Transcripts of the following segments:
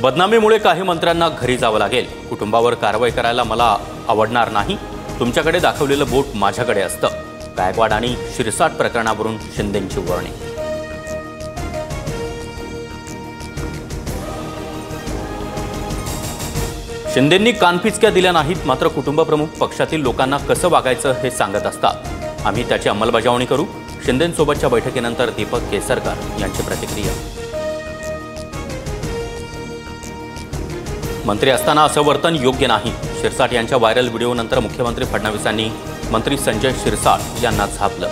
बदनामीमुळे काही मंत्र्यांना घरी जावं लागेल। कुटुंबावर कारवाई करायला मला आवडणार नाही। तुमच्याकडे दाखवलेलं बोट माझ्याकडे असतं। गायकवाड आणि शिरसाट प्रकरणावरून शिंदेंची वर्णी। शिंदेंनी कानपिचक्या दिल्या नाहीत, मात्र कुटुंब प्रमुख पक्षातील लोकांना कसं वागायचं हे सांगत असतात। आम्ही त्याची अंमलबजावणी करू। शिंदेंसोबतच्या बैठकीनंतर दीपक केसरकर यांची प्रतिक्रिया। मंत्री असताना असं वर्तन योग्य नाही। शिरसाट यांच्या व्हायरल व्हिडिओनंतर मुख्यमंत्री फडणवीसांनी मंत्री संजय शिरसाट यांना झापलं।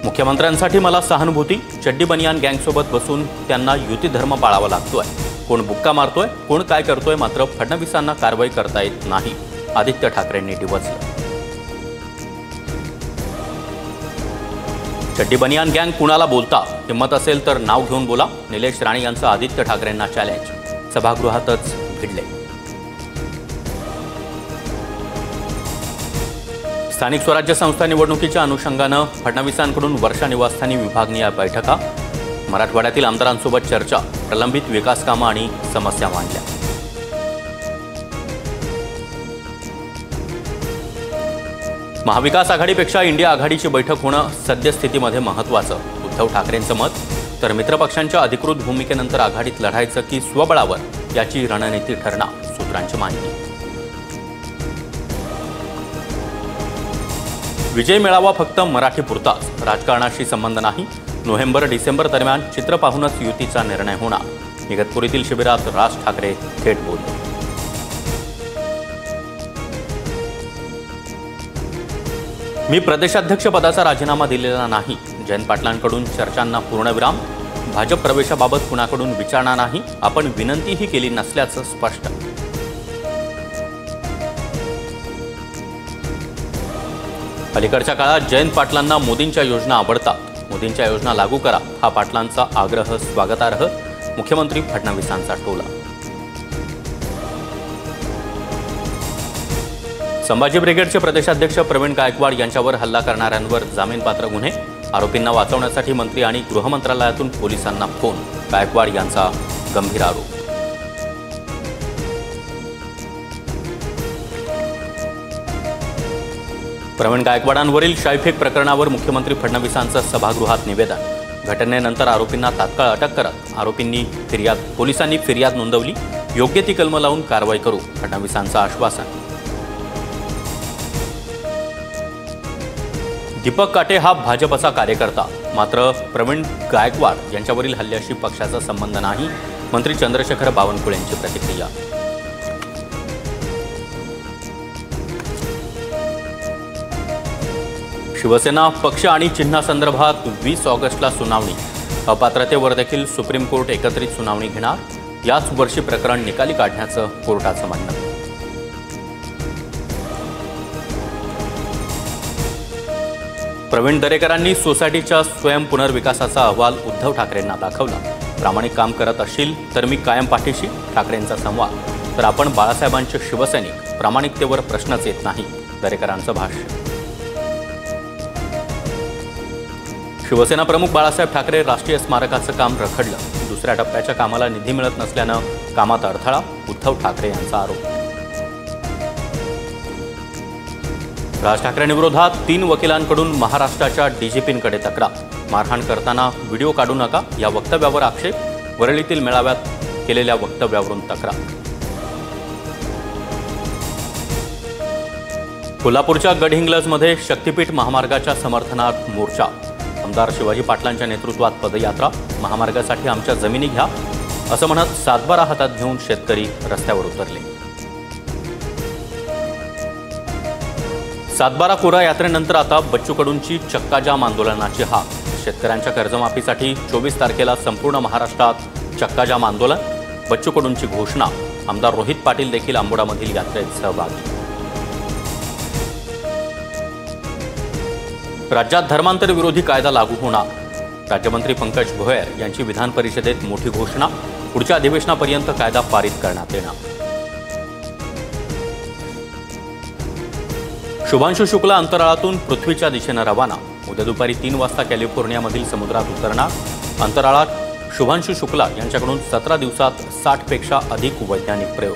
मुख्यमंत्र्यांसाठी मला सहानुभूती। चड्डी बनियान गँगसोबत बसून त्यांना युती धर्म पाळावा लागतोय। कोण बुक्का मारतोय, कोण काय करतोय, मात्र फडणवीसांना कारवाई करता येत नाही। आदित्य ठाकरेंनी डिवचलं। चड्डी बनियान गँग कुणाला बोलता? हिम्मत असेल तर नाव घेऊन बोला। निलेश राणे यांचं आदित्य ठाकरेंना चॅलेंज। सभागृहातच भिडले। स्थानिक स्वराज्य संस्था निवडणुकीच्या अनुषंगानं फडणवीसांकडून वर्षा निवासस्थानी विभागणीय बैठका। मराठवाड्यातील आमदारांसोबत चर्चा। प्रलंबित विकास कामं आणि समस्या मांडल्या। महाविकास आघाडीपेक्षा इंडिया आघाडीची बैठक होणं सद्यस्थितीमध्ये महत्त्वाचं। उद्धव ठाकरेंचं मत। तर मित्रपक्षांच्या अधिकृत भूमिकेनंतर आघाडीत लढायचं की स्वबळावर याची रणनीती ठरणार। सूत्रांची माहिती। विजय मेळावा फक्त मराठीपुरताच, राजकारणाशी संबंध नाही। नोव्हेंबर-डिसेंबर दरम्यान चित्र पाहूनच युतीचा निर्णय होणार। इगतपुरीतील शिबिरात राज ठाकरे थेट बोलले। मी प्रदेशाध्यक्ष पदाचा राजीनामा दिलेला नाही। जयंत पाटलांकडून चर्चांना पूर्णविराम। भाजप प्रवेशाबाबत कुणाकडून विचारणा नाही। आपण विनंतीही केली नसल्याचं स्पष्ट। अलीकडच्या काळात जयंत पाटलांना मोदींच्या योजना आवडतात। मोदींच्या योजना लागू करा हा पाटलांचा आग्रह स्वागतार्ह। मुख्यमंत्री फडणवीसांचा टोला। संभाजी ब्रिगेडचे प्रदेशाध्यक्ष प्रवीण गायकवाड यांच्यावर हल्ला करणाऱ्यांवर जामीनपात्र गुन्हे। आरोपींना वाचवण्यासाठी मंत्री आणि गृहमंत्रालयातून पोलिसांना फोन। गायकवाड यांचा गंभीर आरोप। प्रवीण गायकवाडांवरील शाईफेक प्रकरणावर मुख्यमंत्री फडणवीसांचं सभागृहात निवेदन। घटनेनंतर आरोपींना तात्काळ अटक करत पोलिसांनी फिर्याद नोंदवली। योग्य ती कलमं लावून कारवाई करू, फडणवीसांचं आश्वासन। दीपक काटे हा भाजपचा कार्यकर्ता, मात्र प्रवीण गायकवाड यांच्यावरील हल्ल्याशी पक्षाचा संबंध नाही। मंत्री चंद्रशेखर बावनकुळे यांची प्रतिक्रिया। शिवसेना पक्ष आणि चिन्हासंदर्भात 20 ऑगस्टला सुनावणी। अपात्रतेवर देखील सुप्रीम कोर्ट एकत्रित सुनावणी घेणार। याच वर्षी प्रकरण निकाली काढण्याचं कोर्टाचं म्हणणं। प्रवीण दरेकरांनी सोसायटीच्या स्वयं पुनर्विकासाचा अहवाल उद्धव ठाकरेंना दाखवला। प्रामाणिक काम करत असशील तर मी कायम पाठीशी। ठाकरेंचा संवाद। तर आपण बाळासाहेबांचे शिवसैनिक, प्रामाणिकतेवर प्रश्नच येत नाही। दरेकरांचं भाष्य। शिवसेना प्रमुख बाळासाहेब ठाकरे राष्ट्रीय स्मारकाचं काम रखडलं। दुसऱ्या टप्प्याच्या कामाला निधी मिळत नसल्यानं कामात अडथळा। उद्धव ठाकरे यांचा आरोप। राज ठाकरेंविरोधात 3 वकिलांकडून महाराष्ट्राच्या डीजीपींकडे तक्रार। मारहाण करताना व्हिडिओ काढू नका या वक्तव्यावर आक्षेप। वरळीतील मेळाव्यात केलेल्या वक्तव्यावरून तक्रार। कोल्हापूरच्या गडहिंग्लजमध्ये शक्तीपीठ महामार्गाच्या समर्थनार्थ मोर्चा। आमदार शिवाजी पाटलांच्या नेतृत्वात पदयात्रा। महामार्गासाठी आमच्या जमिनी घ्या असं म्हणत सातबारा हातात घेऊन शेतकरी रस्त्यावर उतरले। सातबारा कोरा यात्रेनंतर आता बच्चू कडूंची चक्काजाम आंदोलनाची हाक। शेतकऱ्यांच्या कर्जमाफीसाठी 24 तारखेला संपूर्ण महाराष्ट्रात चक्काजाम आंदोलन। बच्चू कडूंची घोषणा। आमदार रोहित पाटील देखील आंबोडामधील यात्रेत सहभागी। राज्यात धर्मांतर विरोधी कायदा लागू होणार। राज्यमंत्री पंकज भोयर यांची विधान परिषदेत मोठी घोषणा। पुढच्या अधिवेशनापर्यंत कायदा पारित करण्यात येणार। शुभांशु शुक्ला अंतराळातून पृथ्वीच्या दिशेने रवाना। उद्या दुपारी 3 वाजता कॅलिफोर्नियामधील समुद्रात उतरणार। अंतराळात शुभांशु शुक्ला यांच्याकडून 17 दिवसात 60 पेक्षा अधिक वैज्ञानिक प्रयोग.